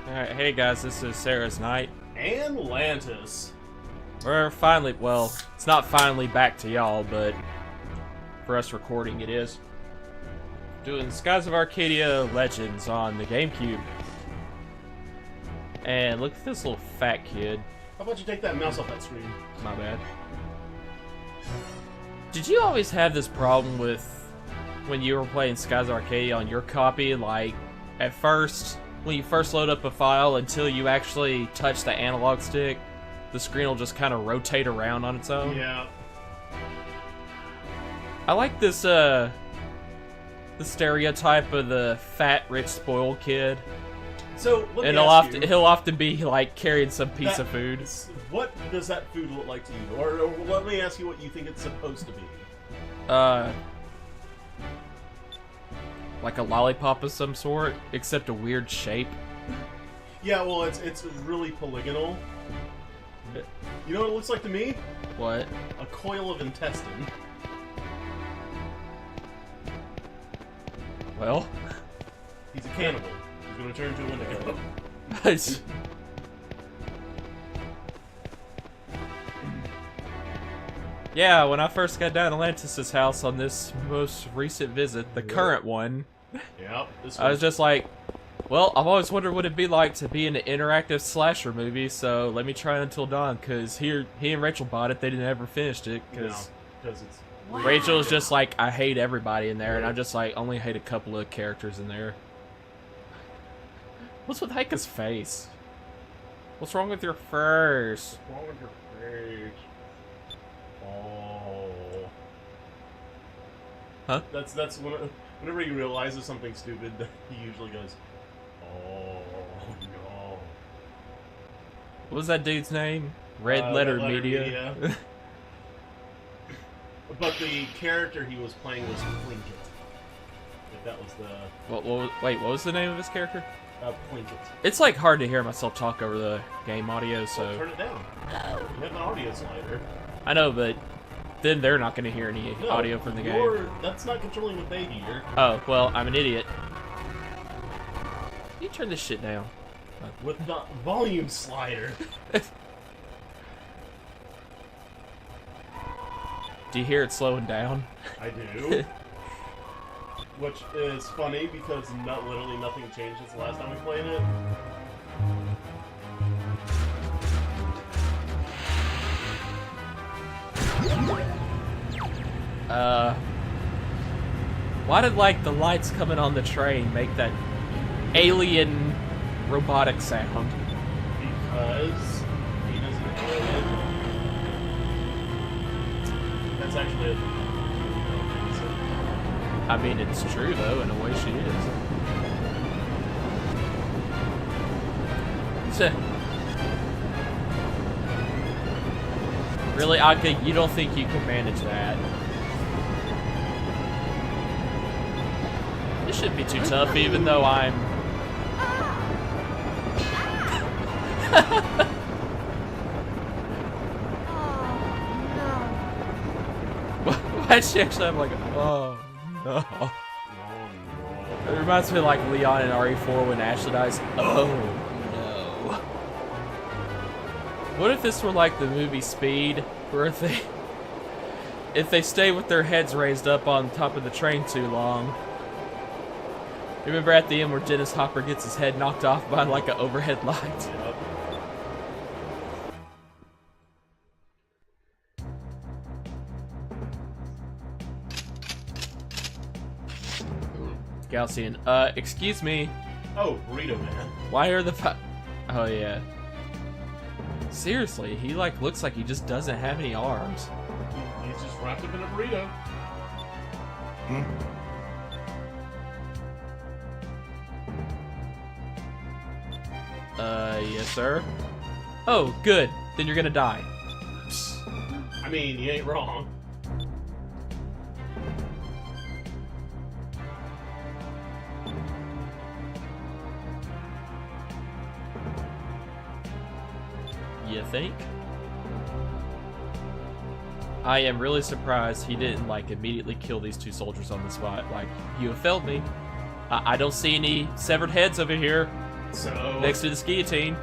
Alright, hey guys, this is Sarah's night. And Lantis. We're finally, well, it's not finally back to y'all, but for us recording it is. Doing Skies of Arcadia Legends on the GameCube. And look at this little fat kid. How about you take that mouse off that screen? My bad. Did you always have this problem with when you were playing Skies of Arcadia on your copy? Like, at first, when you first load up a file, until you actually touch the analog stick, the screen will just kind of rotate around on its own? Yeah. I like this, the stereotype of the fat, rich, spoiled kid. So, let And me ask you, he'll often be, like, carrying some piece of food. What does that food look like to you? Or let me ask you what you think it's supposed to be. Like a lollipop of some sort, except a weird shape. Yeah, well, it's really polygonal. You know what it looks like to me? What? A coil of intestine. Well? He's a cannibal. He's gonna turn into a Wendigo. Yeah, when I first got down to Lantis' house on this most recent visit, the current one, Yep. I was just like, well, I've always wondered what it'd be like to be in an interactive slasher movie, so let me try Until Dawn, because he and Rachel bought it, they didn't ever finish it, because it's... Rachel is just like, I hate everybody in there, and I'm just like, only hate a couple of characters in there. What's with Heike's face? What's wrong with your furs? What's wrong with your face? Oh. Huh? That's whenever he realizes something stupid, he usually goes, oh no. What was that dude's name? Red Letter Media. But the character he was playing was Plinkett. If that was the... Wait, what was the name of his character? Plinkett. It's like hard to hear myself talk over the game audio, so... Well, turn it down. You have an audio slider. I know, but then they're not going to hear any audio from the game. That's not controlling what they hear. Oh, well, I'm an idiot. You turn this shit down. With the volume slider. Do you hear it slowing down? I do. Which is funny because literally nothing changed since the last time we played it. Why did, like, the lights coming on the train make that alien robotic sound? Because he is an alien. That's actually a... I mean, it's true, though, in a way she is. Really, Aka, you don't think you can manage that? This shouldn't be too tough, even though I'm... Why'd she actually have like a... Oh, no. It reminds me of like Leon in RE4 when Ashley dies. Oh, no. What if this were like the movie Speed, where if they stay with their heads raised up on top of the train too long? Remember at the end where Dennis Hopper gets his head knocked off by like an overhead light? Yep. Gaussian. Excuse me. Oh, Burrito Man. Why are the Oh, yeah. Seriously, he like looks like he just doesn't have any arms. He's just wrapped up in a burrito. Yes, sir. Oh, good. Then you're gonna die. I mean, you ain't wrong. You think? I am really surprised he didn't, like, immediately kill these two soldiers on the spot. Like, you have failed me. I don't see any severed heads over here. So Next to the guillotine.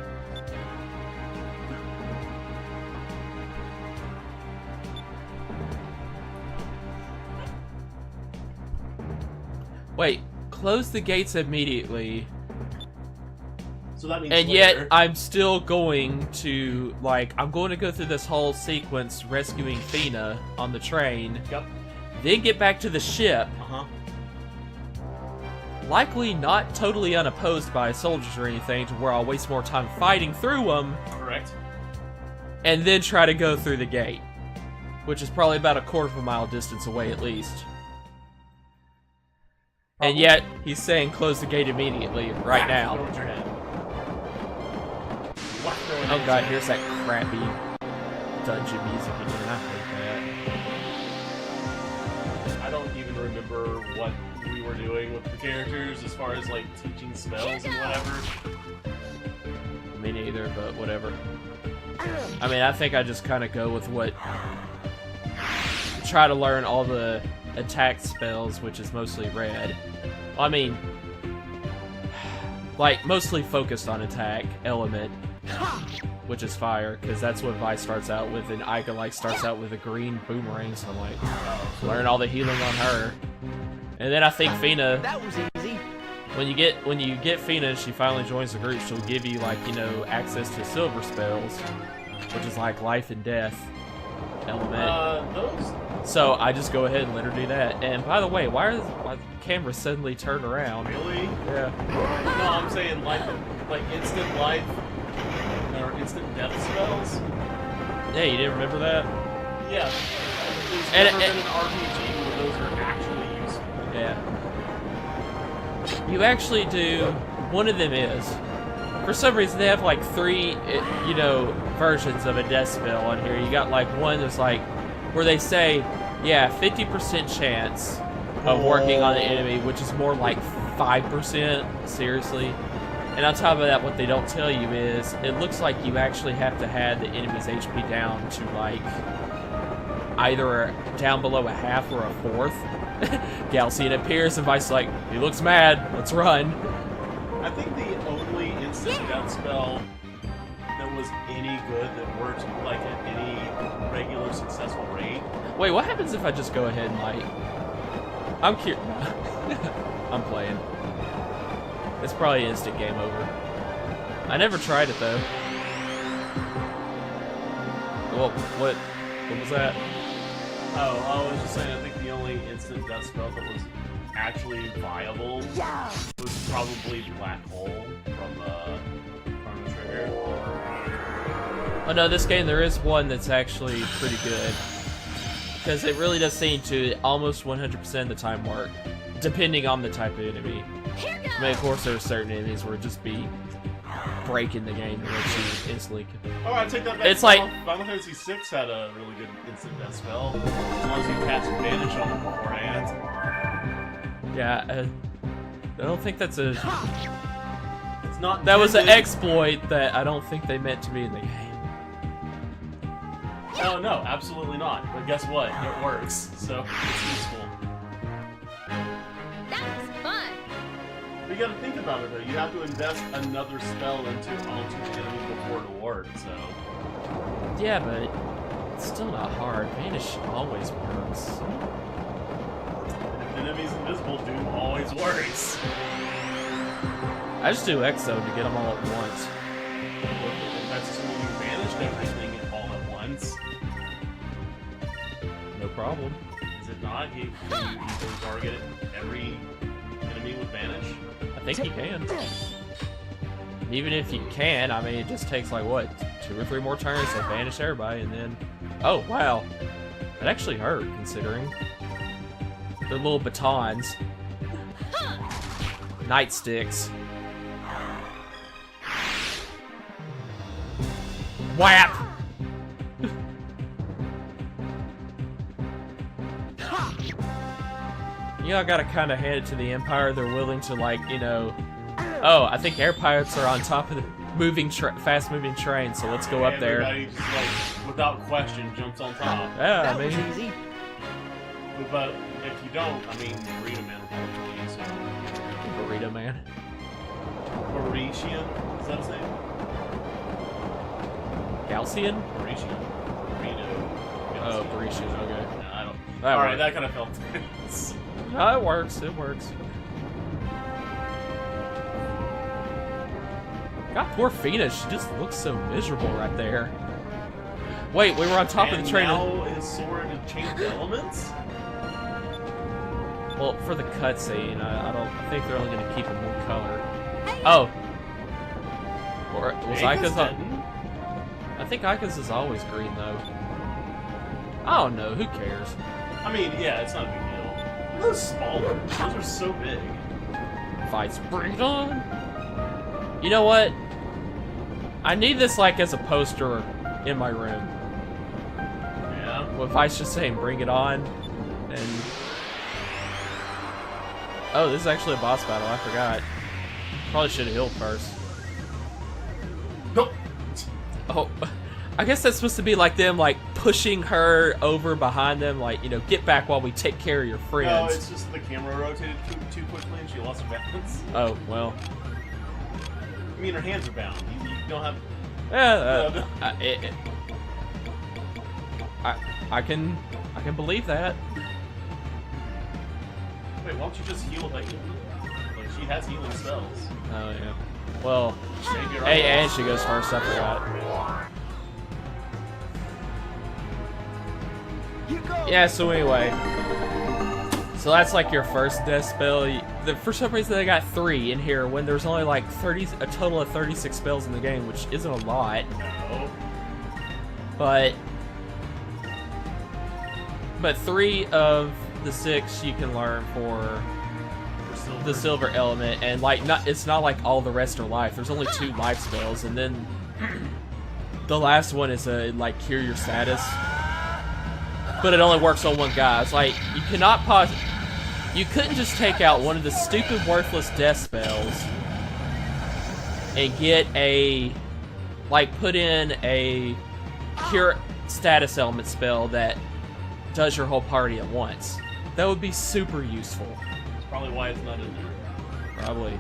Wait, close the gates immediately. So that means And later. yet, I'm still going to, like, I'm going to go through this whole sequence rescuing Fina on the train. Yep. Then get back to the ship. Uh-huh. Likely not totally unopposed by soldiers or anything to where I'll waste more time fighting through them. Correct. And then try to go through the gate. Which is probably about a quarter of a mile distance away at least. And yet, he's saying close the gate immediately, right now. Throw it at your head. Oh god, here's that crappy dungeon music again. I hate I don't even remember what we were doing with the characters as far as like teaching spells and whatever. that. Me neither, but whatever. I mean, I think I just kind of go with what... Try to learn all the attack spells, which is mostly red. I mean... Like, mostly focused on attack element. Which is fire, because that's what Vi starts out with, and Ica like starts out with a green boomerang, so I'm like, learn all the healing on her. And then I think Fina, That was easy. when you get Fina and she finally joins the group, she'll give you like, you know, access to silver spells, which is like life and death element. Those. So I just go ahead and let her do that. And by the way, why the camera suddenly turned around? Really? Yeah. No, I'm saying like instant life or instant death spells. Yeah, you didn't remember that? Yeah. There's And never it- been an RPG where those are actually useful. Yeah. You actually do. One of them is. For some reason, they have like three, you know, versions of a death spell on here. You got like one that's like, where they say, yeah, 50% chance of working on the enemy, which is more like 5%, seriously. And on top of that, what they don't tell you is, it looks like you actually have to have the enemy's HP down to like, either down below a half or a fourth. Galcian appears and Vice like, he looks mad, let's run. I think the only instant death spell that was any good that worked like at any regular successful rate. Wait, what happens if I just go ahead and like... I'm curious. I'm playing. It's probably instant game over. I never tried it though. Well, what was that? Oh, I was just saying I think the only instant death spell that was actually viable was probably Black Hole from Chrono Trigger. Oh no, this game there is one that's actually pretty good. Because it really does seem to almost 100% of the time work. Depending on the type of enemy. I mean, of course there are certain enemies where it just be breaking the game and let you instantly... Oh, I take that back. It's like- Final Fantasy VI had a really good instant death spell. As long as you cast Vanish on them beforehand. Yeah, I don't think that's a... It's not. That was an intended- exploit that I don't think they meant to be in the game. Oh no, absolutely not. But guess what? It works, so it's useful. That was fun. But you gotta think about it though. You have to invest another spell onto the enemy before it'll work. So Yeah, but it's still not hard. Vanish always works. if the enemy's invisible, Doom always works. I just do Exo to get them all at once. That's assuming you banished everything all at once. No problem. Is it not? You easily target every enemy with Vanish? I think you can. Even if you can, I mean, it just takes like, what, 2 or 3 more turns to banish everybody, and then... Oh, wow. That actually hurt, considering. They're little batons. Nightsticks. Whap! You know, I gotta kind of hand it to the Empire. They're willing to, like, you know... Oh, I think air pirates are on top of the fast-moving train, so let's go up there. Everybody just, like, without question, jumps on top. Yeah, I That was mean... easy. But if you don't, I mean, Burrito Man will probably kill you, so... Burrito Man. Parisian? Is that his name? Galcian? Parisian. Reno. Oh, Parisian, okay. No, I don't. That Alright, works. that kind of felt tense. No, it works, it works. God, poor Fina, she just looks so miserable right there. Wait, we were on top of the train. Now his sword changed elements? Well, for the cutscene, I think they're only going to keep it one color. Oh! Or was Aika's on? I think Aika's is always green, though. I don't know, who cares? I mean, yeah, it's not a big deal. Those smaller. Those are so big. Fights, bring it on! You know what? I need this, like, as a poster in my room. Yeah? With Vice just saying, bring it on, and... Oh, this is actually a boss battle, I forgot. Probably should have healed first. Nope. Oh, I guess that's supposed to be like them, like, pushing her over behind them, like, you know, get back while we take care of your friends. No, it's just the camera rotated too quickly and she lost her balance. Oh, well. I mean, her hands are bound. You don't have... Yeah, I can believe that. Wait, why don't you just heal like she has healing spells. Oh, yeah. Well, Maybe you're hey, right. and she goes first, I forgot. Yeah, so anyway. So that's like your first death spell. For some reason they got 3 in here when there's only like a total of 36 spells in the game, which isn't a lot. No. But 3 of the 6 you can learn for the silver element, and like it's not like all the rest are life. There's only 2 life spells, and then the last one is a like cure your status. But it only works on one guy. It's like you cannot you couldn't just take out one of the stupid worthless death spells and get put in a cure status element spell that does your whole party at once. That would be super useful. That's probably why it's not in there. Probably.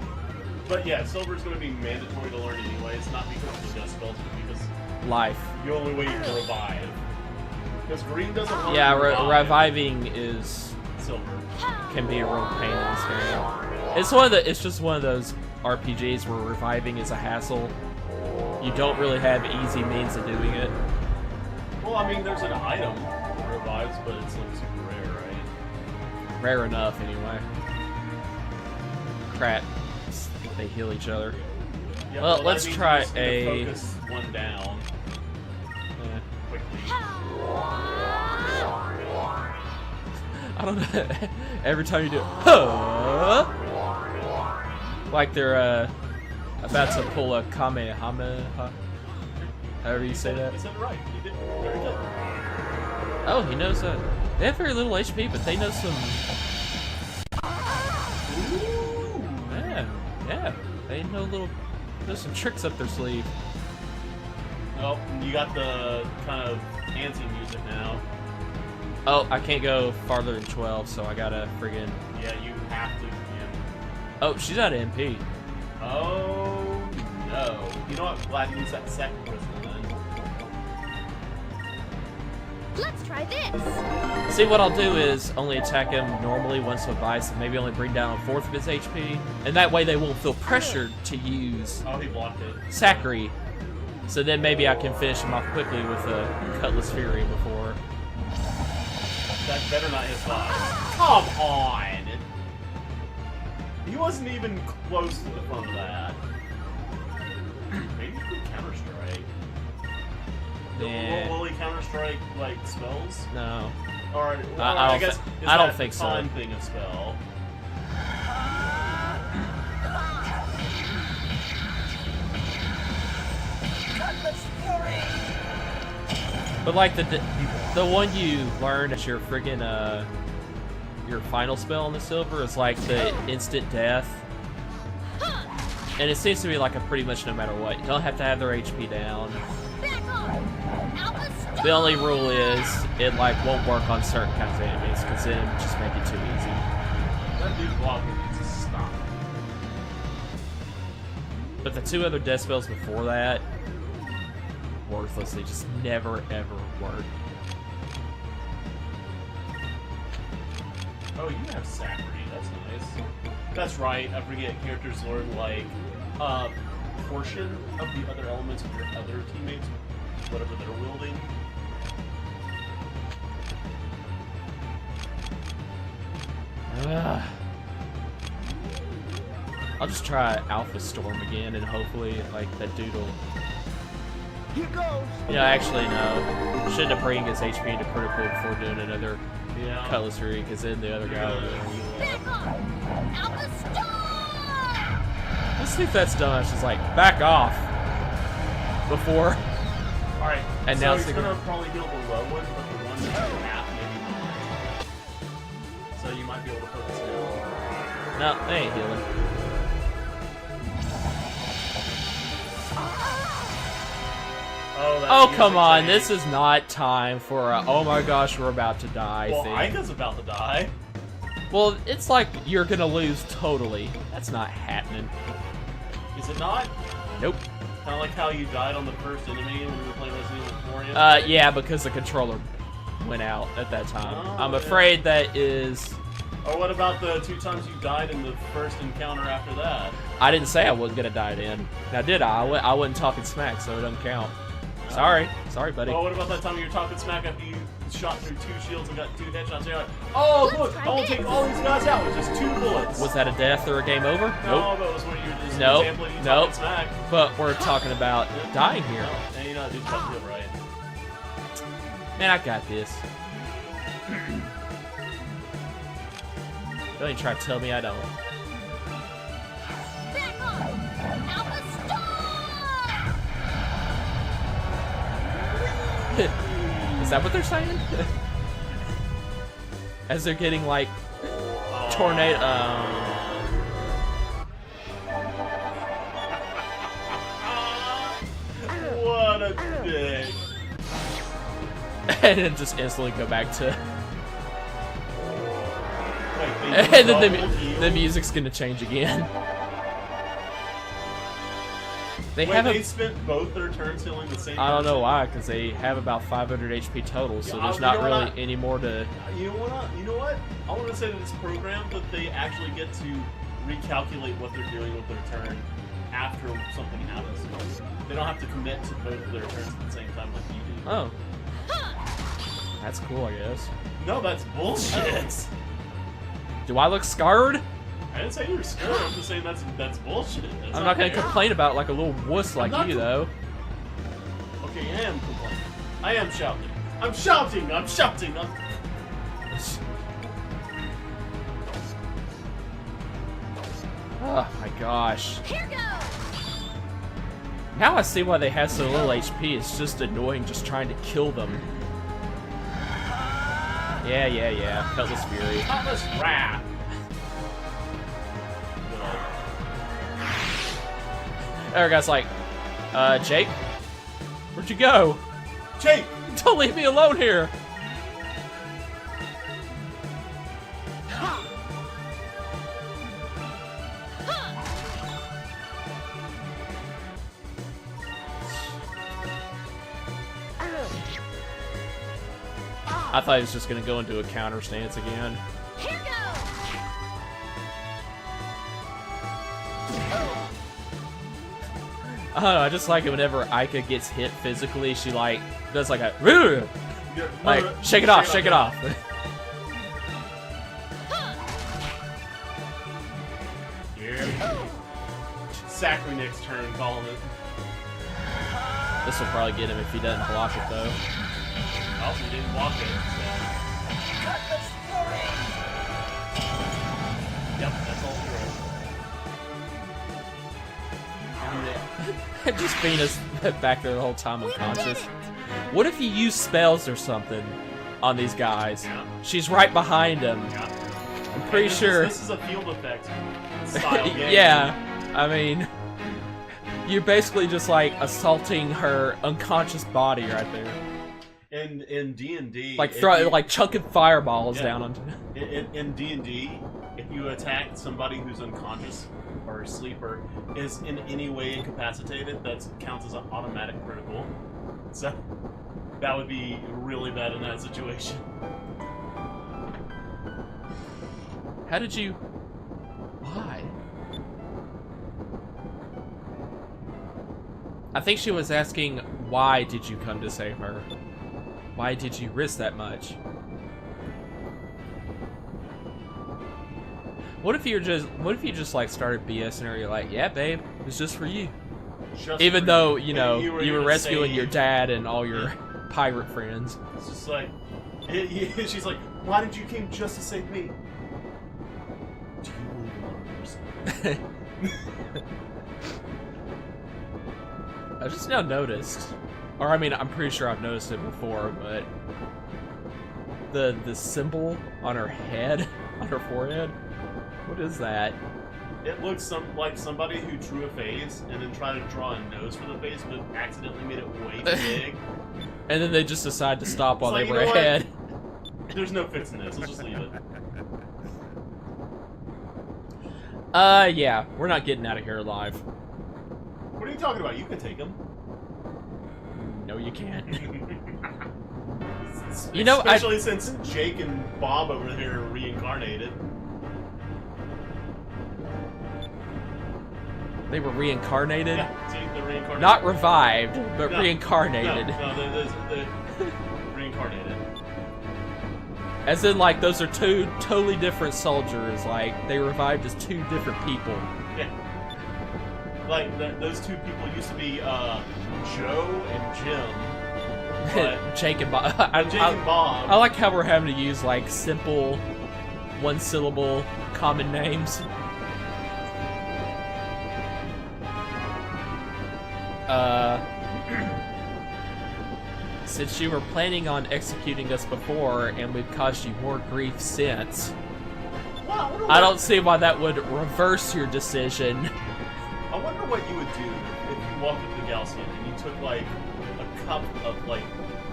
But yeah, silver is going to be mandatory to learn anyway. It's not because of the death spells, but because Life. the only way you can revive. Because green doesn't learn Yeah, to revive. reviving is Silver. can be a real pain in this game. It's just one of those RPGs where reviving is a hassle. You don't really have easy means of doing it. Well, I mean, there's an item that revives, but it's like super rare, right? Rare enough, anyway. Crap. They heal each other. Yeah, Well, that let's means try you just need to a- focus one down quickly. I don't know. Every time you do it, huh? Like they're about to pull a Kamehameha. However you say that. You said it right. You did very good. Oh, he knows that. They have very little HP, but they know some. Yeah. They know some tricks up their sleeve. Oh, you got the kind of fancy music now. Oh, I can't go farther than 12, so I gotta friggin'. Yeah, you have to. Yeah. Oh, she's out of MP. Oh no! You know what? Glad you used that second crystal then. Let's try this. See, what I'll do is only attack him normally once with Vice, and maybe only bring down 1/4 of his HP, and that way they won't feel pressured to use Oh, he blocked it. Sakri. So then maybe I can finish him off quickly with a Cutlass Fury before. That better not hit 5. Come on! He wasn't even close to the front of that. Maybe he could Counter Strike. Yeah. Will he Counter Strike like spells? No. Or I guess I don't think so. Time thing a spell. But like the one you learn as your friggin' your final spell on the silver is like the instant death. And it seems to be like a pretty much no matter what. You don't have to have their HP down. Back off. Now The only rule is it like won't work on certain kinds of enemies because then it just make it too easy. That dude blocking needs to stop. But the 2 other death spells before that, worthless. They just never ever work. Oh, you have Sacri. That's nice. That's right. I forget characters learn like portion of the other elements of your other teammates, whatever they're wielding. I'll just try Alpha Storm again, and hopefully, like, that dude will... Here goes. Yeah, actually, no. Shouldn't have bring his HP into critical before doing another Yeah. cutlassery, because then the other guy will... Back off! Alpha Storm! Let's see if that's done. It's just like, back off! Before... Alright, And so now he's it's gonna probably heal the low one, but the one that's in half, maybe not. So you might be able to focus down. No, they ain't healing. Oh, come on. This is not time for a, oh my gosh, we're about to die Well, thing. Aika's about to die. Well, it's like you're gonna lose totally. That's not happening. Is it not? Nope. Kind of like how you died on the first enemy when we were playing Resident Evil 4 yesterday? Yeah, because the controller went out at that time. Oh, I'm yeah. afraid that is... Or what about the 2 times you died in the first encounter after that? I didn't say I wasn't gonna die then. Now, did I? I wasn't talking smack, so it doesn't count. Sorry. Sorry, buddy. Oh, what about that time you were talking smack after you shot through 2 shields and got 2 headshots? You're like, oh, look, I will take all these guys out with just 2 bullets. Was that a death or a game over? No, Nope. but it was when you were just Nope. example of you Nope. talking smack. But we're talking about dying here. No, and you know, dude, cut it right. Man, I got this. Don't even try to tell me I don't. Back off! Alpha Storm! Is that what they're saying? As they're getting like tornado. What a dick. And then just instantly go back to. Wait, And they then double heal? the music's gonna change again. They Wait, haven't. they spent both their turns healing the same I don't know person? why, because they have about 500 HP total, so Yeah, there's you not know what really any more to. You know what? You know what? I want to say that it's programmed that they actually get to recalculate what they're doing with their turn after something happens. They don't have to commit to both of their turns at the same time like you do. Oh. That's cool, I guess. No, that's bullshit. Do I look scarred? I didn't say you were scared. I'm just saying that's bullshit. That's I'm not gonna fair. complain about it like a little wuss like not you, com- though. Okay, I am complaining. I am shouting. I'm shouting. I'm shouting. Oh my gosh. Here goes! Now I see why they have so little HP. It's just annoying just trying to kill them. Yeah. Cutlass Fury. Cutlass Wrath. There, guy's like, Jake? Where'd you go? Jake! Don't leave me alone here! I thought he was just gonna go into a counter stance again. Here goes! I don't know, I just like it whenever Aika gets hit physically, she like does like a like shake it off. Yeah. Sacri next turn, calling it. This will probably get him if he doesn't block it though. Oh, he didn't block it. So. Yep, that's all true. Just Venus back there the whole time unconscious. What if you use spells or something on these guys? Yeah. She's right behind him. Yeah. I'm pretty This sure. This is a field effect style game. Yeah, I mean, you're basically just like assaulting her unconscious body right there. In D&D, Like throw, like chucking fireballs down onto. In D&D, if you attack somebody who's unconscious or asleep or is in any way incapacitated, that counts as an automatic critical. So that would be really bad in that situation. How did you... Why? I think she was asking, why did you come to save her? Why did you risk that much? What if you just like started BSing her? You're like, yeah, babe, it was just for you. Just Even for though, you. you know, And you were rescuing saved. your dad and all your pirate friends. It's just like, she's like, why did you come just to save me? Do you believe in one person? I just now noticed, or I mean, I'm pretty sure I've noticed it before, but the symbol on her head, on her forehead, what is that? It looks like somebody who drew a face and then tried to draw a nose for the face, but accidentally made it way too big. And then they just decide to stop while It's they like, were you know ahead. There's no fixing this. Let's just leave it. Yeah, we're not getting out of here alive. What are you talking about? You can take him. No, you can't. You know, especially since Jake and Bob over here are reincarnated. They were reincarnated? Yeah, see, they're reincarnated. Not revived, but No, reincarnated. No, they're reincarnated. As in, like, those are two totally different soldiers. Like, they revived as two different people. Yeah. Like, those two people used to be Joe and Jim. But Jake and Bob. Jake and Bob. I like how we're having to use, like, simple, one-syllable common names. Since you were planning on executing us before, and we've caused you more grief since, Wow, I don't see why that would reverse your decision. I wonder what you would do if you walked up to Galcian and you took like a cup of like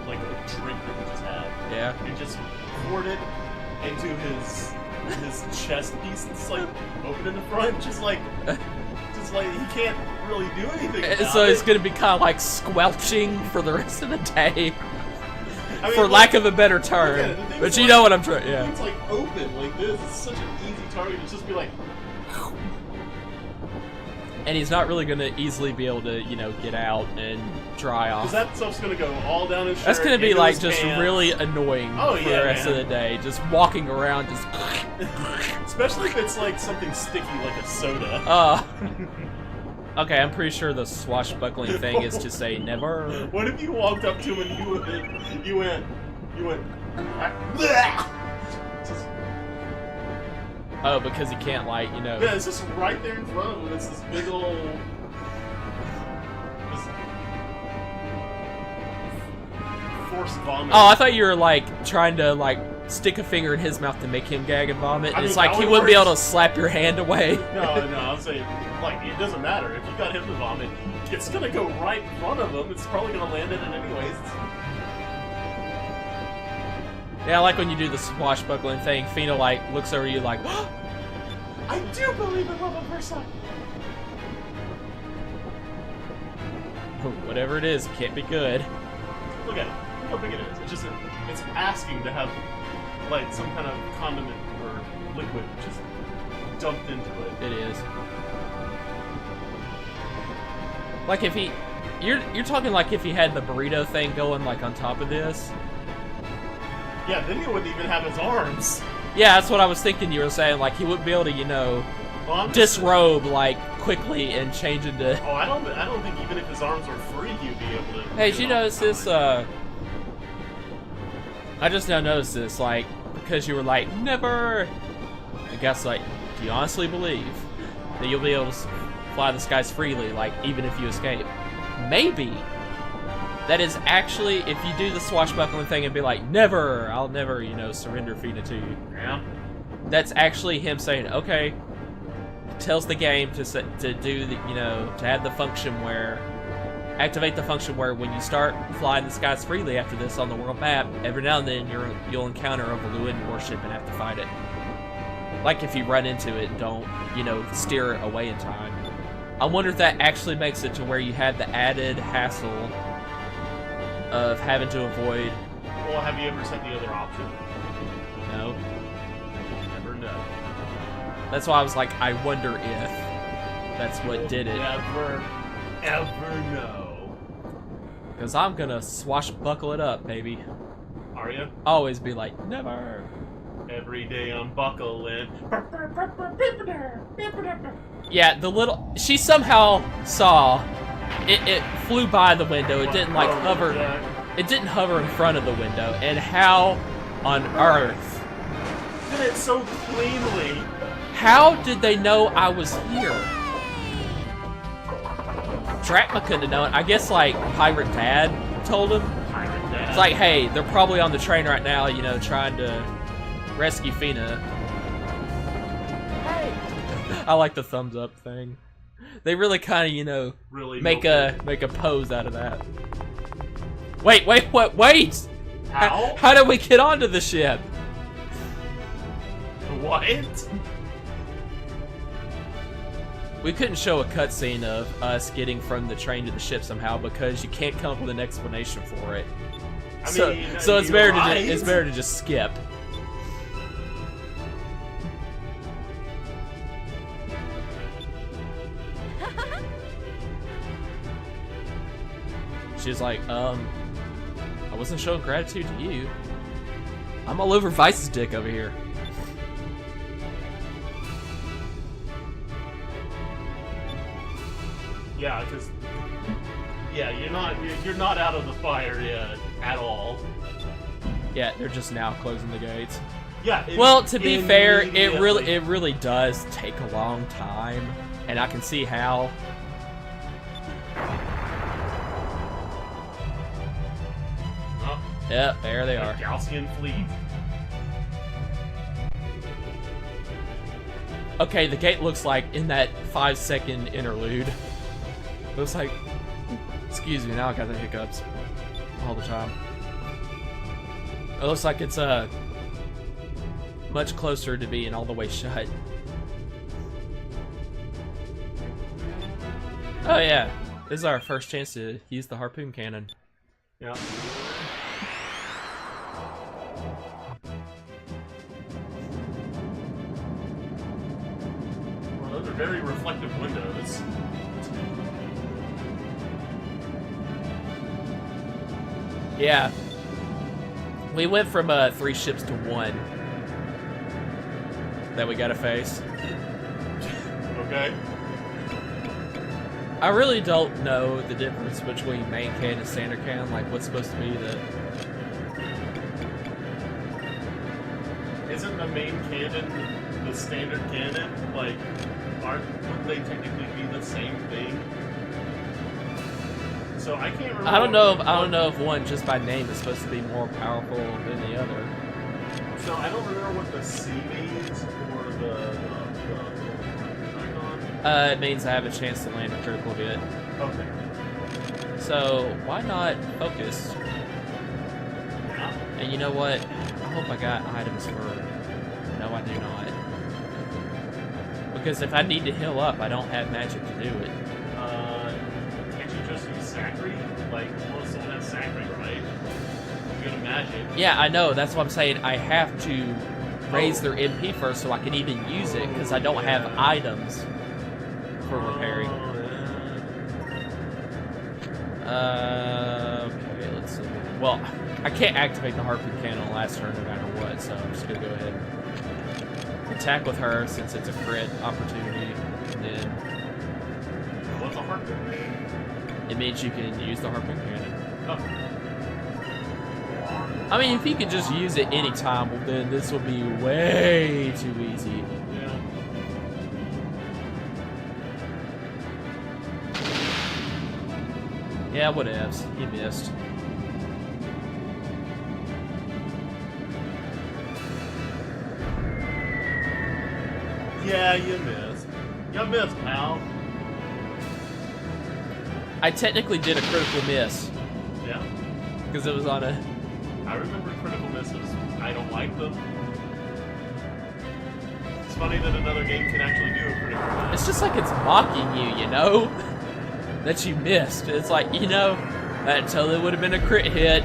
a drink that we just had, Yeah. and just poured it into his chest piece and just like open in the front, just like he can't really do anything. About So it's it. gonna be kind of like squelching for the rest of the day, I mean, for like, lack of a better look at term. it, the thing's But you like- know what I'm trying. Yeah. It's like open like this. It's such an easy target. It's just be like, And he's not really gonna easily be able to, you know, get out and dry off. because that stuff's gonna go all down his shirt. That's gonna be into like his just pants. really annoying Oh, for yeah, the rest man. of the day. Just walking around, just. Especially if it's like something sticky like a soda. Okay, I'm pretty sure the swashbuckling thing is to say never. What if you walked up to him and you went, just, Oh, because he can't, like, you know. yeah, it's just right there in front of him. It's this big old, this forced vomit. Oh, I thought you were like trying to like stick a finger in his mouth to make him gag and vomit. I It's mean, like that he would wouldn't be work. able to slap your hand away. No, I'm saying, like, it doesn't matter. If you got him to vomit, it's gonna go right in front of him. It's probably gonna land in it anyways. Yeah, I like when you do the swashbuckling thing. Fina like looks over you like, I do believe in love at first sight. whatever it is, it can't be good. Look at it. Look how big it is. It's just, it's asking to have, like, some kind of condiment or liquid just dumped into it. It is. Like if he, you're talking like if he had the burrito thing going like on top of this. Yeah, then he wouldn't even have his arms. Yeah, that's what I was thinking. You were saying like he wouldn't be able to, you know, Well, I'm just- disrobe like quickly and change into. Oh, I don't think even if his arms were free, he'd be able to. Hey, do did you it all notice the this? time. I just now noticed this. Like because you were like never. I guess like, do you honestly believe that you'll be able to fly the skies freely, like even if you escape? Maybe. That is actually, if you do the swashbuckling thing and be like, never, I'll never, you know, surrender Fina to you. Yeah. That's actually him saying, okay, tells the game to do the, you know, to have the function where, activate the function where when you start flying the skies freely after this on the world map, every now and then you'll encounter a Valuan warship and have to fight it. like if you run into it, don't, you know, steer it away in time. I wonder if that actually makes it to where you have the added hassle of having to avoid. Well, have you ever set the other option? No. Never know. That's why I was like, I wonder if that's what did it. Never, ever know. Because I'm gonna swashbuckle it up, baby. Are you? Always be like, never. Every day I'm buckling. Yeah, the little... She somehow saw... It flew by the window. It didn't, like, hover... It didn't hover in front of the window. And how on earth... Did it so cleanly. How did they know I was here? Drachma couldn't have known. I guess, like, Pirate Dad told him. Pirate Dad. It's like, hey, they're probably on the train right now, you know, trying to rescue Fina. Hey! I like the thumbs up thing. They really kind of, you know, Really make a pose out of that. Wait! How? How did we get onto the ship? What? We couldn't show a cutscene of us getting from the train to the ship somehow because you can't come up with an explanation for it. I So mean, it's you're better right. to it's better to just skip. She's like, I wasn't showing gratitude to you. I'm all over Vice's dick over here. Yeah, because you're not out of the fire yet at all. Yeah, they're just now closing the gates. Yeah. Well, to be fair, it immediately. really does take a long time, and I can see how. Oh, Yep, there they are. Gaussian fleet. Okay, the gate looks like in that 5-second interlude. Looks like, excuse me, now I got the hiccups all the time. It looks like it's much closer to being all the way shut. Oh yeah, this is our first chance to use the harpoon cannon. Yeah. Well, those are very reflective windows. Yeah. We went from 3 ships to 1 that we gotta face. Okay. I really don't know the difference between main cannon and standard cannon, like what's supposed to be the... Isn't the main cannon the standard cannon? Like, wouldn't they technically be the same thing? So I can't remember. I don't know if one just by name is supposed to be more powerful than the other. So I don't remember what the C means or the icon. It means I have a chance to land a critical hit. Okay. So why not focus? Yeah. And you know what? I hope I got items for... No, I do not. Because if I need to heal up, I don't have magic to do it. Can't you just use Sacri? Like, most of them have Sacri, right? You go to magic. Yeah, I know. That's what I'm saying. I have to raise their MP first so I can even use it, because I don't have items for repairing. Okay, let's see. Well, I can't activate the harpoon cannon on the last turn no matter what, so I'm just gonna go ahead and attack with her since it's a crit opportunity. And then What's a harpoon? it means you can use the harpoon cannon. Oh. I mean, if you could just use it anytime, well, then this would be way too easy. Yeah. Yeah, whatevs. He missed. Yeah, you missed. You missed, pal. I technically did a critical miss Yeah. because it was on a... I remember critical misses. I don't like them. funny that another game can actually do a critical hit. It's just like it's mocking you, you know? That you missed. It's like, you know, that totally would have been a crit hit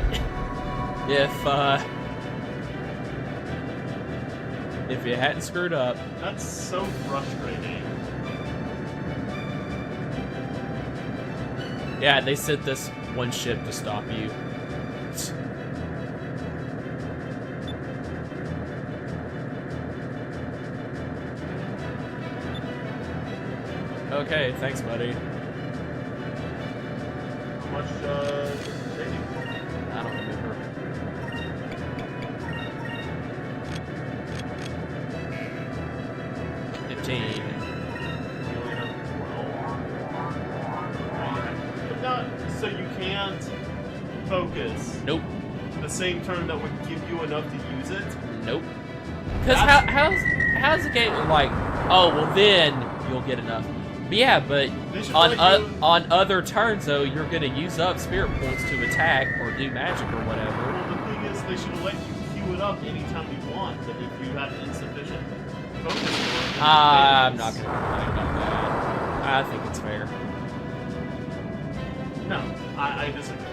if you hadn't screwed up. That's so frustrating. Yeah, they sent this one ship to stop you. Okay, thanks, buddy. How much is it taking? I don't remember. $15. We only have 12. But not, so you can't focus Nope. the same turn that would give you enough to use it. Nope. Because how's the game like, oh, well then you'll get enough. But yeah, but They should on let you- on other turns, though, you're going to use up spirit points to attack or do magic or whatever. Well, the thing is, they should let you queue it up anytime you want, but if you have insufficient focus for it, then I'm it not fails. going to complain about that. I think it's fair. No, I disagree.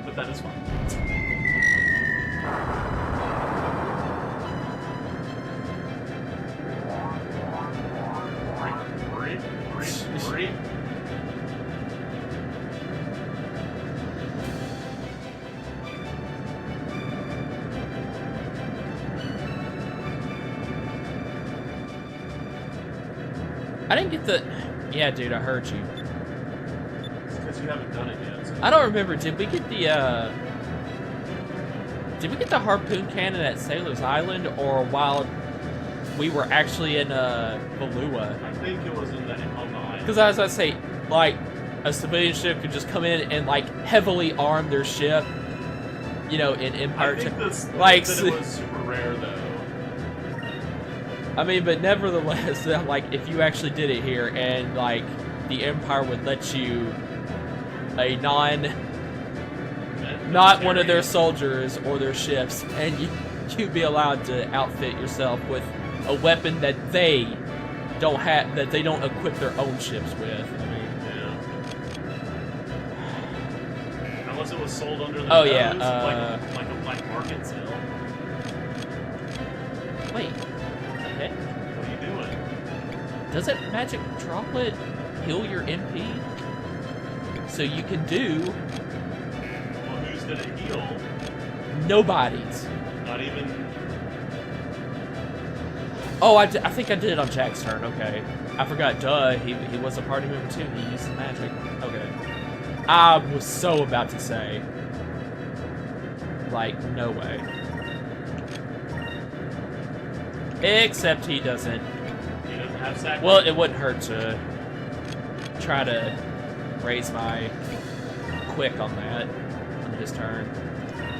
But that is fine. Reap. I didn't get the... Yeah, dude, I heard you. It's because you haven't done it yet. So. I don't remember. Did we get the harpoon cannon at Sailor's Island, or while we were actually in Valua? I think it was on the island. Because I was about to say, like, a civilian ship could just come in and like heavily arm their ship, you know, in Empire. I think that's like, that it was super rare though. I mean, but nevertheless, like, if you actually did it here, and like the Empire would let you a not one of their soldiers or their ships, and you'd be allowed to outfit yourself with a weapon that they don't have, that they don't equip their own ships with. I mean, Yeah. Unless it was sold under the Oh, nose, yeah, like a black market sale. wait, what the heck? What are you doing? Doesn't magic droplet heal your MP? So you can do Well, who's gonna heal? nobody's. Not even. Oh, I think I did it on Jack's turn. Okay, I forgot. Duh, he was a party member too. He used the magic. Okay, I was so about to say, like, no way. Except he doesn't. He doesn't have sack. Well, it wouldn't hurt to try to raise my quick on that on his turn.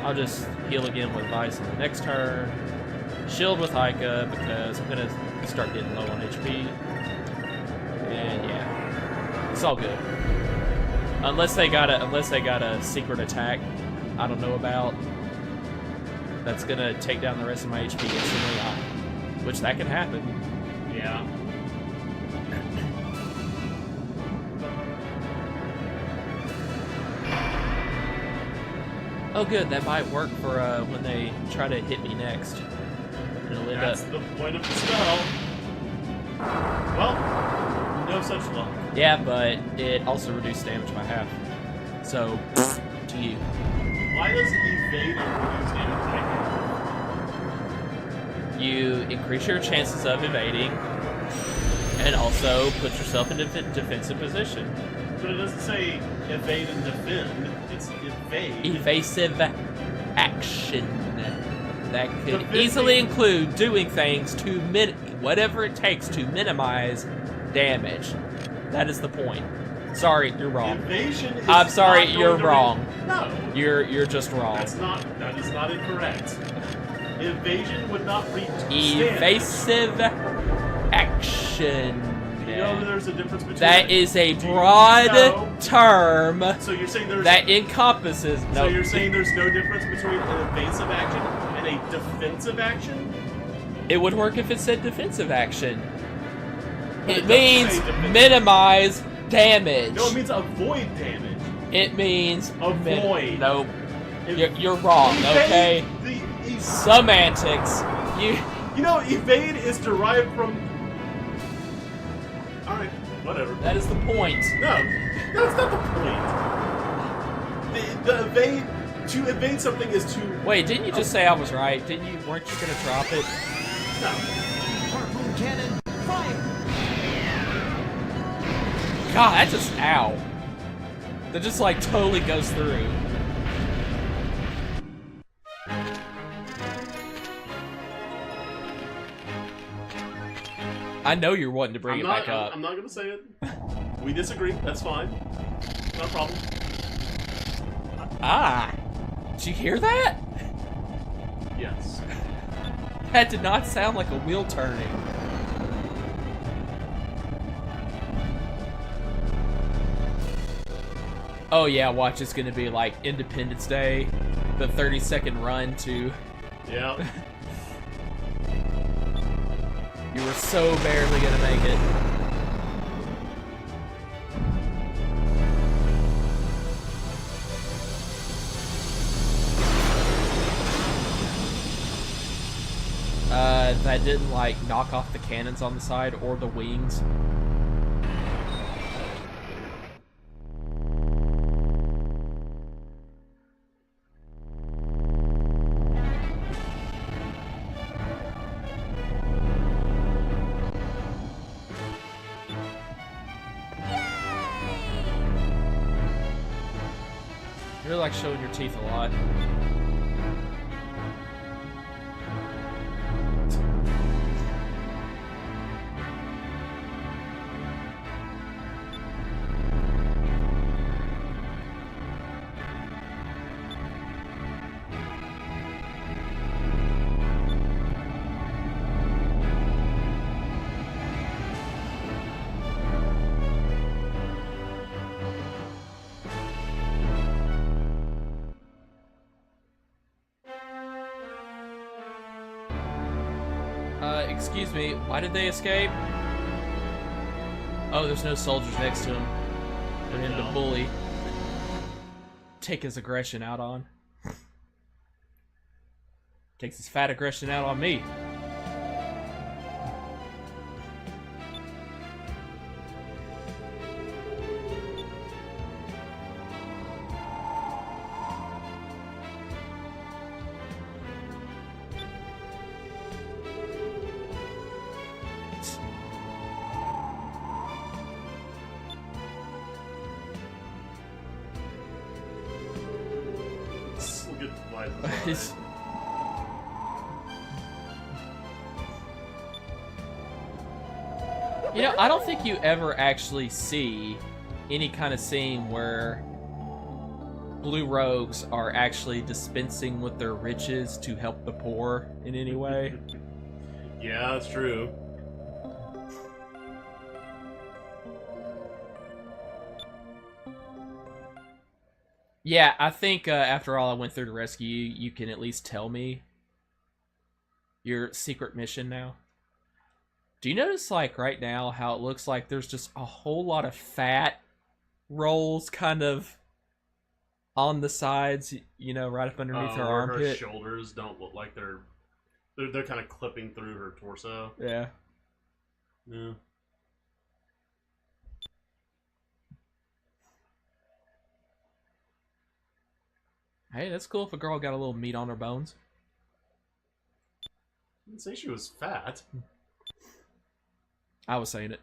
I'll just heal again with Vice on the next turn. Shield with Haika because I'm gonna start getting low on HP. And yeah, it's all good. Unless they got a secret attack I don't know about that's gonna take down the rest of my HP instantly, which that can happen. Yeah. Oh, good. That might work for when they try to hit me next. It'll end That's up. the point of the spell. Well, no such luck. Yeah, but it also reduced damage by half. So, to you. Why does evading reduce damage by half? You increase your chances of evading, and also put yourself in a defensive position. But it doesn't say evade and defend. It's evade. Evasive action that could Defending. easily include doing things to whatever it takes to minimize damage. That is the point. Sorry, you're wrong. Evasion is I'm sorry, not you're going to wrong. No. You're just wrong. That is not incorrect. Evasion would not reach Evasive action. You know there's a difference between That is a Do you broad know? term So you're saying there's that encompasses. So No, you're saying there's no difference between an evasive action and a defensive action? It would work if it said defensive action. But It it doesn't means say defensive. minimize damage. No, it means avoid damage. It means Avoid. Nope. It- You're wrong. Okay. Semantics. You know, evade is derived from. All right, whatever. That is the point. No, that's not the point. The evade to evade something is to. Wait, didn't you just say I was right? Didn't you? Weren't you gonna drop it? No. Harpoon cannon, fire! God, that just ow. That just like totally goes through. I know you're wanting to bring it back up. I'm not gonna say it. We disagree. That's fine. No problem. Ah, did you hear that? Yes. That did not sound like a wheel turning. Oh yeah, watch, it's gonna be like Independence Day, the 30-second run to... Yeah. You were so barely gonna make it. That didn't like knock off the cannons on the side or the wings. You really like showing your teeth a lot. Excuse me, why did they escape? Oh, there's no soldiers next to him. For him to bully. Take his aggression out on. Takes his fat aggression out on me. We'll get to light. You know, I don't think you ever actually see any kind of scene where blue rogues are actually dispensing with their riches to help the poor in any way. Yeah, that's true. Yeah, I think after all I went through to rescue you, you can at least tell me your secret mission now. Do you notice, like, right now, how it looks like there's just a whole lot of fat rolls kind of on the sides, you know, right up underneath her Where armpit? her shoulders don't look like they're kind of clipping through her torso. Yeah. Yeah. Hey, that's cool if a girl got a little meat on her bones. I didn't say she was fat. I was saying it.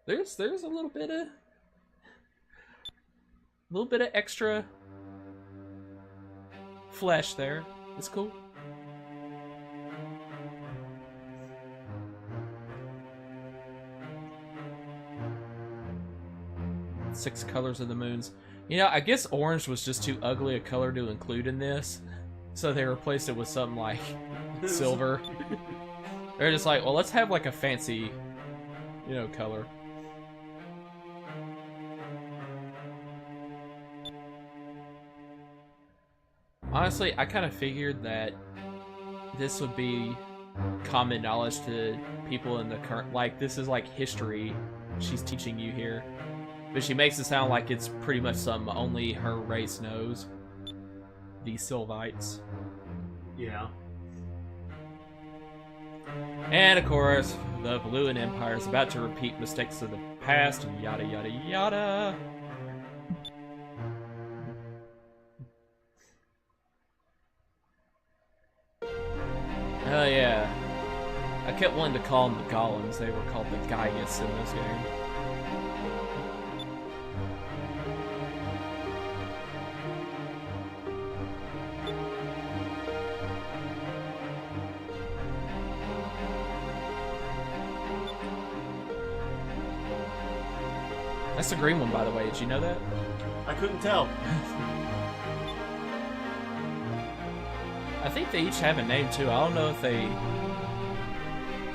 There's a little bit of extra flesh there. It's cool. Six colors of the moons. You know, I guess orange was just too ugly a color to include in this, so they replaced it with something like silver. They're just like, well, let's have like a fancy, you know, color. Honestly, I kind of figured that this would be common knowledge to people in the current, like, this is like history she's teaching you here. But she makes it sound like it's pretty much something only her race knows. The Sylvites. Yeah. And of course, the Valuan Empire is about to repeat mistakes of the past, yada yada yada. Oh yeah. I kept wanting to call them the Golems. They were called the Gaius in this game. That's the green one, by the way. Did you know that? I couldn't tell. I think they each have a name, too. I don't know if they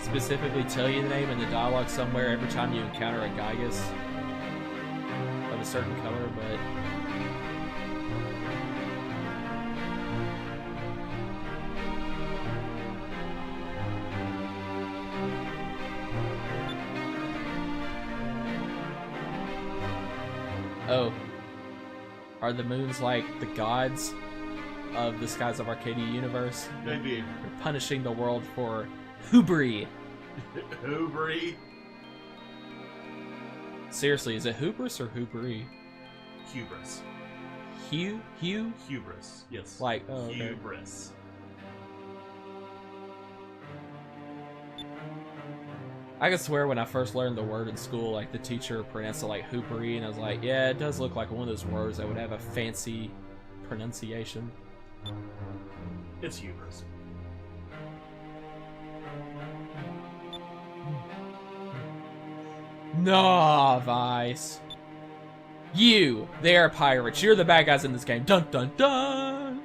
specifically tell you the name in the dialogue somewhere every time you encounter a Gaius of a certain color, but... Oh. Are the moons like the gods of the Skies of Arcadia universe? Maybe. They're punishing the world for hubris. Hubris. Seriously, is it hubris or hubris? Hubris. Hubris. Yes. Like, oh, okay. Hubris. I could swear when I first learned the word in school, like, the teacher pronounced it like hoopery, and I was like, yeah, it does look like one of those words that would have a fancy pronunciation. It's hubris. Nah, Vice. You! They are pirates. You're the bad guys in this game. Dun dun dun!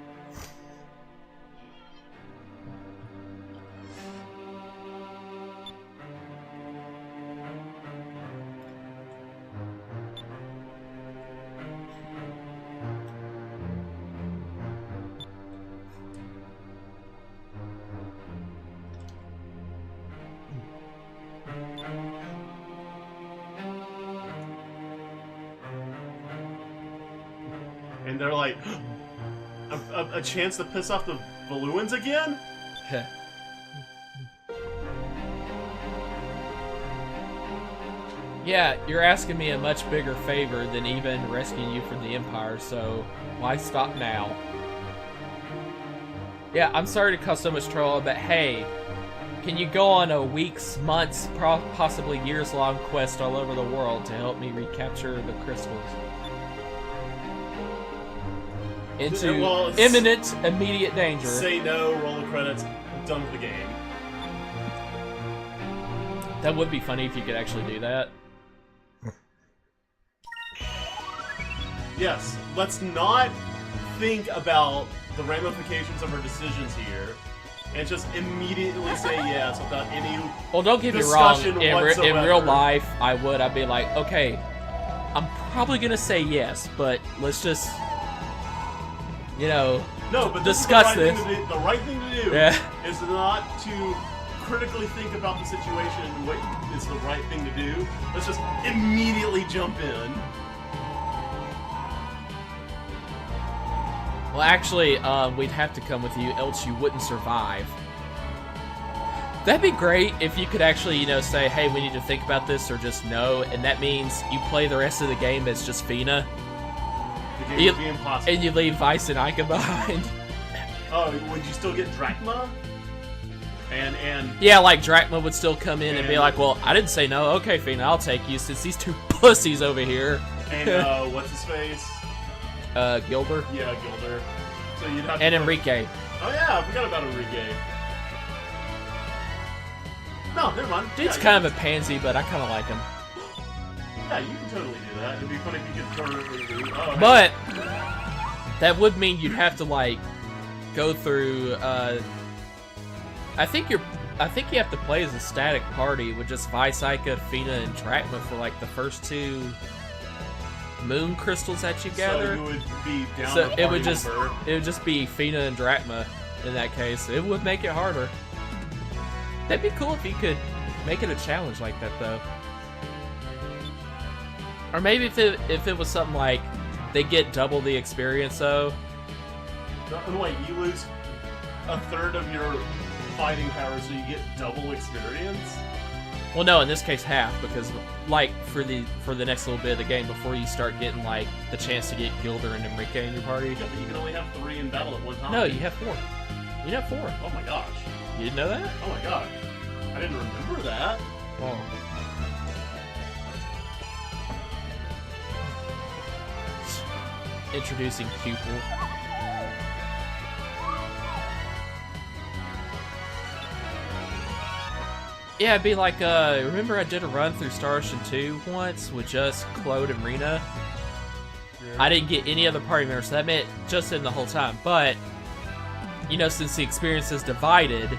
And they're like, a chance to piss off the Valuans again? Yeah, you're asking me a much bigger favor than even rescuing you from the Empire, so why stop now? Yeah, I'm sorry to cause so much trouble, but hey, can you go on a weeks, months, possibly years-long quest all over the world to help me recapture the crystals? Into imminent, immediate danger. Say no, roll the credits, done with the game. That would be funny if you could actually do that. Yes, let's not think about the ramifications of our decisions here, and just immediately say yes without any Well, don't get me wrong. discussion In whatsoever. real life, I'd be like, okay, I'm probably gonna say yes, but let's just, you know, No, but discuss this. this. The right thing to do Yeah. is not to critically think about the situation and what is the right thing to do. Let's just immediately jump in. Well, actually, we'd have to come with you, else you wouldn't survive. That'd be great if you could actually, you know, say, hey, we need to think about this, or just no, and that means you play the rest of the game as just Fina. The game would be impossible. And you leave Vice and Ica behind. Oh, would you still get Drachma? And yeah, like Drachma would still come in and be like, well, I didn't say no. Okay, Fina, I'll take you since these two pussies over here. And what's his face? Gilder. Yeah, Gilder. So you'd have And to Enrique. Oh yeah, I forgot about Enrique. No, never mind. Dude's yeah, kind of a pansy, but I kind of like him. Yeah, you can totally do that. It'd be funny if you could permanently do. Oh, But that would mean you'd have to like go through. I think you have to play as a static party with just Vice, Ica, Fina, and Drachma for like the first two moon crystals that you gather. So you would be down So to it would party just member. it would just be Fina and Drachma. in that case. It would make it harder. That'd be cool if you could make it a challenge like that, though. Or maybe if it was something like they get double the experience, though. And wait, you lose a third of your fighting power, so you get double experience? Well, no, in this case, half, because like for the next little bit of the game, before you start getting like the chance to get Gilder and Enrique in your party. Yeah, but you can only have 3 in battle at one time. No, you have 4. You have 4. Oh my gosh. You didn't know that? Oh my gosh. I didn't remember that. Oh. Introducing Pupil. Yeah, it'd be like, remember I did a run through Star Ocean 2 once with just Claude and Rena? Yeah. I didn't get any other party members, so that meant just in the whole time. But, you know, since the experience is divided,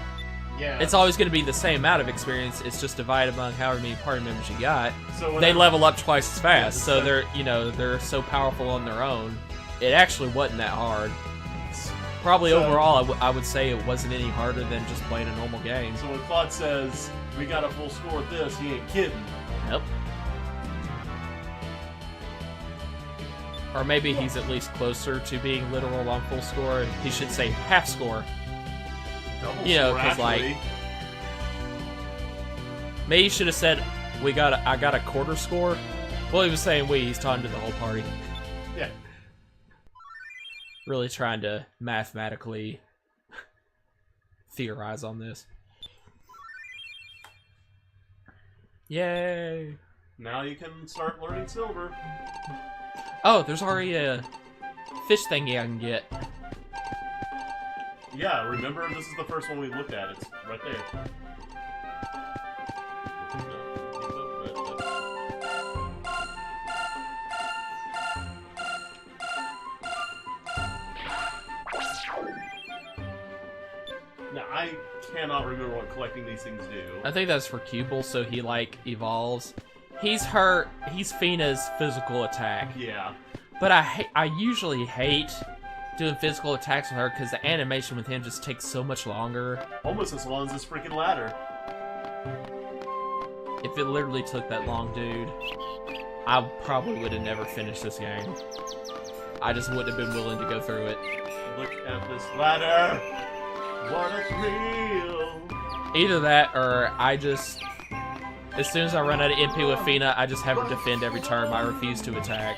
Yeah. it's always going to be the same amount of experience. It's just divided among however many party members you got. So They level up twice as fast, so they're, you know, they're so powerful on their own. It actually wasn't that hard. Probably So- overall, I would say it wasn't any harder than just playing a normal game. So when Claude says, we got a full score at this, he ain't kidding. Nope. Or maybe he's at least closer to being literal on full score. He should say half score. Double You know, score, 'cause, like, actually. Maybe he should have said, I got a quarter score. Well, he was saying he's talking to the whole party. Yeah. Really trying to mathematically theorize on this. Yay! Now you can start learning silver. Oh, there's already a fish thingy I can get. Yeah, remember, this is the first one we looked at. It's right there. Now, I cannot remember what collecting these things do. I think that's for Cupil, so he, like, evolves. He's Fina's physical attack. Yeah. But I usually hate doing physical attacks with her because the animation with him just takes so much longer. Almost as long as this freaking ladder. If it literally took that long, dude, I probably would have never finished this game. I just wouldn't have been willing to go through it. Look at this ladder. What a thrill. Either that, or I just, as soon as I run out of MP with Fina, I just have her defend every turn. I refuse to attack.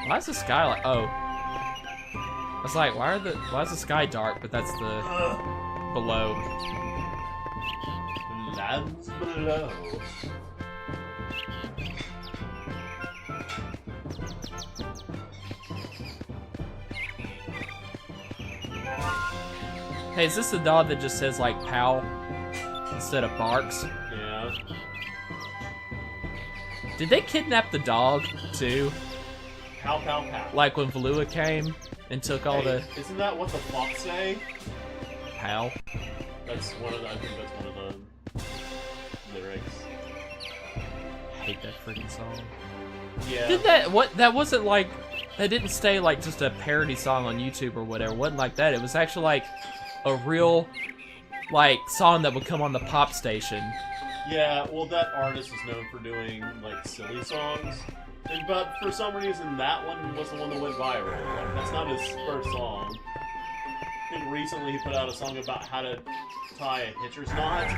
Why is the sky like? Oh, I was like, why is the sky dark? But that's the below. Lands below. Hey, is this the dog that just says like "pow" instead of barks? Yeah. Did they kidnap the dog too? Pow, pow, pow. Like when Valua came and took all the Isn't that what the fox say? "pow"? That's one of the. I think that's one of the lyrics. I hate that freaking song. Yeah. Did that wasn't like that didn't stay like just a parody song on YouTube or whatever. It wasn't like that. It was actually like a real like song that would come on the pop station. Yeah. Well, that artist is known for doing like silly songs, but for some reason that one was the one that went viral. Like, that's not his first song. I think recently he put out a song about how to tie a hitcher's knot.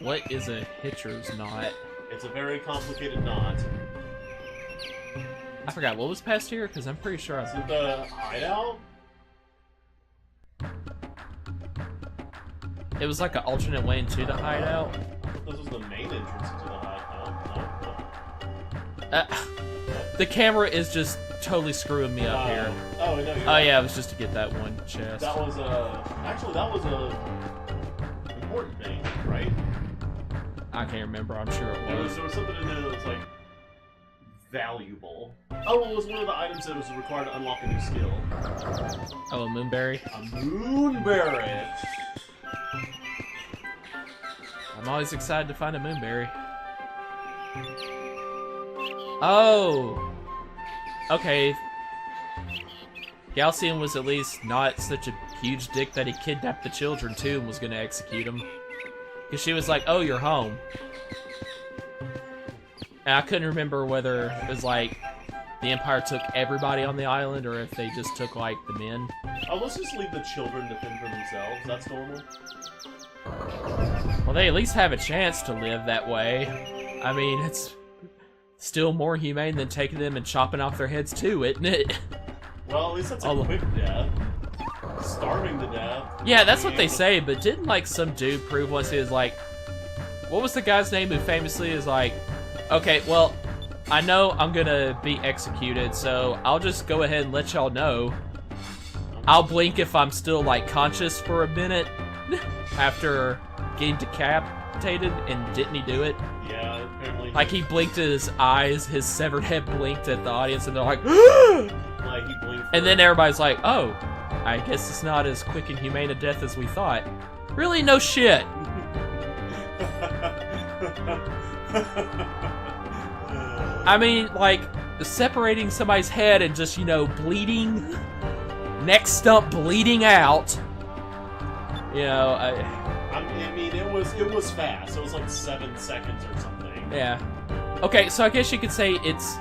What is a hitcher's knot? It's a very complicated knot. I forgot what was past here because I'm pretty sure Is it the hideout? it was like an alternate way into the hideout. I thought this was the main entrance to the hideout. The camera is just totally screwing me up here. Oh, no, you're Oh right. yeah, it was just to get that one chest. That was actually that was a important thing, right? I can't remember. I'm sure it was. There was something in there that was like valuable. Oh, it was one of the items that was required to unlock a new skill. Oh, a moonberry. A moonberry. I'm always excited to find a moonberry. Oh, okay, Galcian was at least not such a huge dick that he kidnapped the children too and was gonna execute them. Because she was like, oh, you're home. And I couldn't remember whether it was like the Empire took everybody on the island or if they just took like the men. Oh, let's just leave the children to fend for themselves. That's normal. Well, they at least have a chance to live that way. I mean, it's still more humane than taking them and chopping off their heads too, isn't it? Well, at least that's a quick death. Starving to death. Yeah, that's what they say, but didn't like some dude prove once he was like, what was the guy's name who famously is like, okay, well, I know I'm gonna be executed, so I'll just go ahead and let y'all know. I'll blink if I'm still like conscious for a minute after getting decapitated, and didn't he do it? Yeah, apparently. Like he blinked at his eyes, his severed head blinked at the audience, and they're like, Like he blinked. and then everybody's like, oh, I guess it's not as quick and humane a death as we thought. Really? No shit. I mean, like, separating somebody's head and just, you know, bleeding, neck stump bleeding out. You know, I mean, it was fast. It was like 7 seconds or something. yeah. Okay, so I guess you could say it's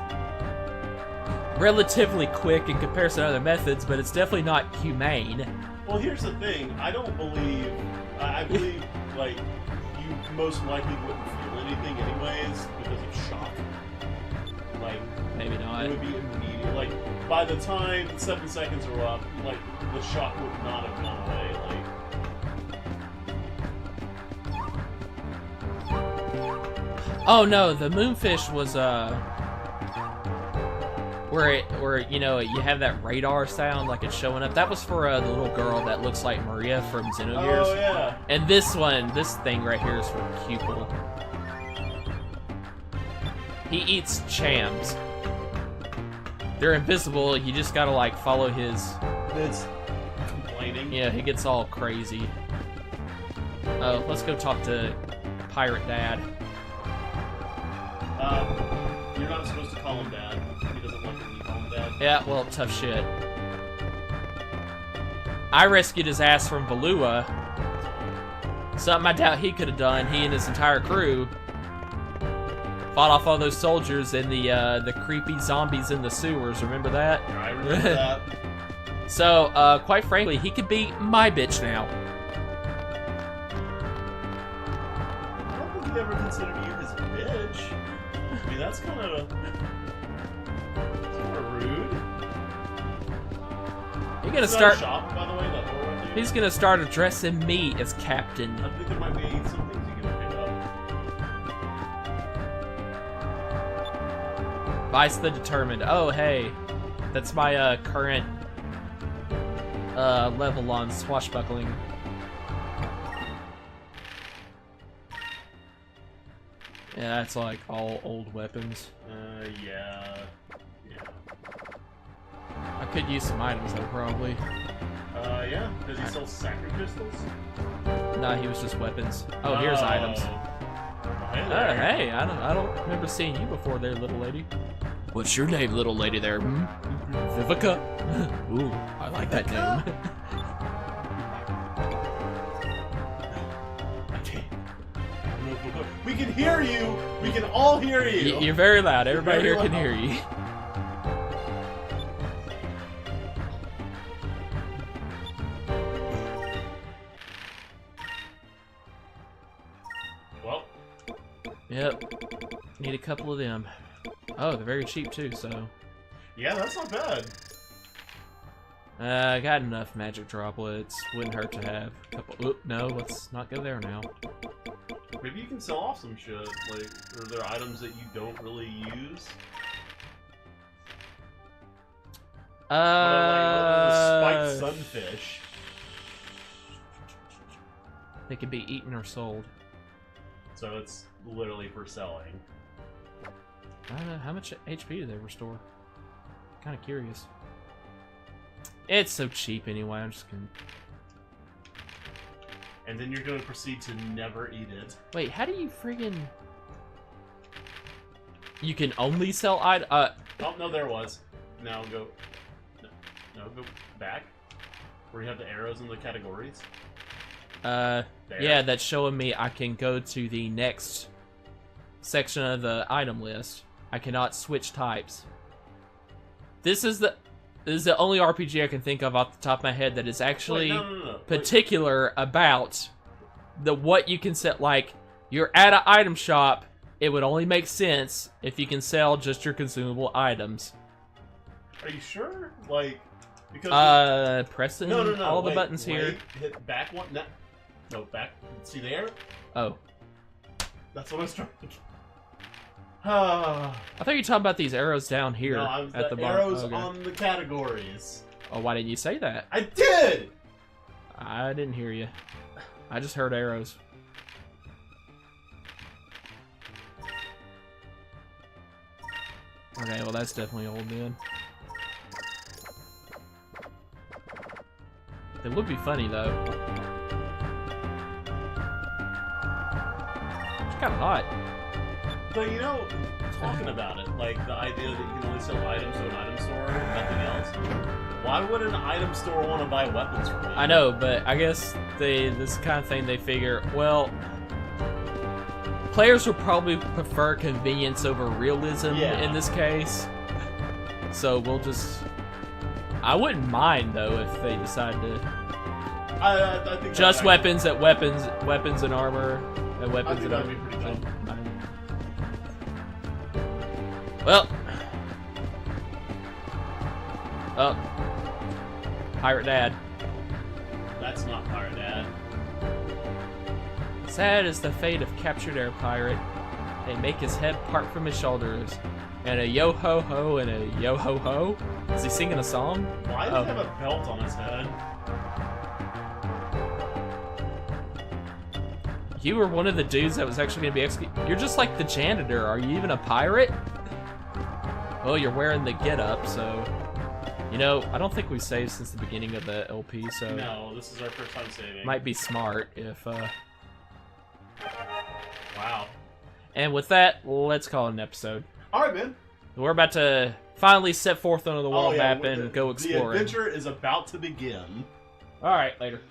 relatively quick in comparison to other methods, but it's definitely not humane. Well, here's the thing. I believe, like, you most likely wouldn't feel anything anyways because of shock. Like, Maybe not. it would be immediate. Like, by the time 7 seconds are up, like, the shock would not have gone away. Like, oh no, the moonfish was where you know you have that radar sound like it's showing up. That was for the little girl that looks like Maria from Xenogears. oh yeah. And this thing right here is for Cupel. He eats chams. They're invisible. You just gotta like follow his. It's complaining. Yeah, he gets all crazy. Oh, let's go talk to Pirate Dad. You're not supposed to call him Dad. He doesn't like it when you call him Dad. Yeah, well, tough shit. I rescued his ass from Valua. Something I doubt he could have done. He and his entire crew fought off all those soldiers and the creepy zombies in the sewers. Remember that? I remember that. So, quite frankly, he could be my bitch now. I don't think he ever considered you his bitch. I mean, that's kind of rude. He's gonna Is that start. a shop, by the way, that door right there? He's gonna start addressing me as captain. I think there might be some things you can pick up. Vice the Determined. Oh, hey. That's my current level on swashbuckling. Yeah, that's like all old weapons. Yeah. I could use some items though, probably. Yeah. Does he sell sacred crystals? Nah, he was just weapons. Oh, here's items. Hey Oh, there. hey, I don't remember seeing you before there, little lady. What's your name, little lady there? Hmm? Vivica? Ooh, I like that name. We can hear you! We can all hear you! You're very loud. Everybody Very here can loud. hear you. Well, Yep. Need a couple of them. Oh, they're very cheap too, so. yeah, that's not bad. I got enough magic droplets. Wouldn't hurt to have a couple. Oop, no, let's not go there now. Maybe you can sell off some shit. Like, are there items that you don't really use? What are, like, the spiked sunfish. They can be eaten or sold. So it's literally for selling. I don't know, how much HP do they restore? Kind of curious. It's so cheap anyway, I'm just gonna... And then you're going to proceed to never eat it. Wait, how do you friggin... You can only sell Oh, no, there was. now go. No, go back. Where you have the arrows in the categories. Yeah, that's showing me I can go to the next section of the item list. I cannot switch types. This is the only RPG I can think of off the top of my head that is actually no. particular about what you can set. Like, you're at an item shop, it would only make sense if you can sell just your consumable items. Are you sure? Like, because pressing no, all the wait, buttons here. Hit back one. No, back. See the arrow? Oh. That's what I was trying to get. I thought you were talking about these arrows down here No, at the bottom. arrows Okay. on the categories. Oh, why didn't you say that? I did! I didn't hear you. I just heard arrows. Okay, well that's definitely old then. It would be funny though. It's kind of hot. But you know, talking about it, like the idea that you can only sell items to an item store and nothing else. Why would an item store want to buy weapons from me? I know, but I guess this kind of thing they figure, well, players would probably prefer convenience over realism in this case. So we'll just... I wouldn't mind though if they decide to I think just weapons and armor and weapons I think and that'd be pretty dope. Well, oh, Pirate Dad. That's not Pirate Dad. Sad is the fate of captured air pirate. They make his head part from his shoulders, and a yo ho ho and a yo ho ho. Is he singing a song? Why does he have a belt on his head? You were one of the dudes that was actually going to be executed. You're just like the janitor. Are you even a pirate? Well, you're wearing the get-up, so... You know, I don't think we've saved since the beginning of the LP, so... No, this is our first time saving. Might be smart if, Wow. And with that, let's call it an episode. Alright, man. We're about to finally set forth onto the world map and go The exploring. adventure is about to begin. Alright, later.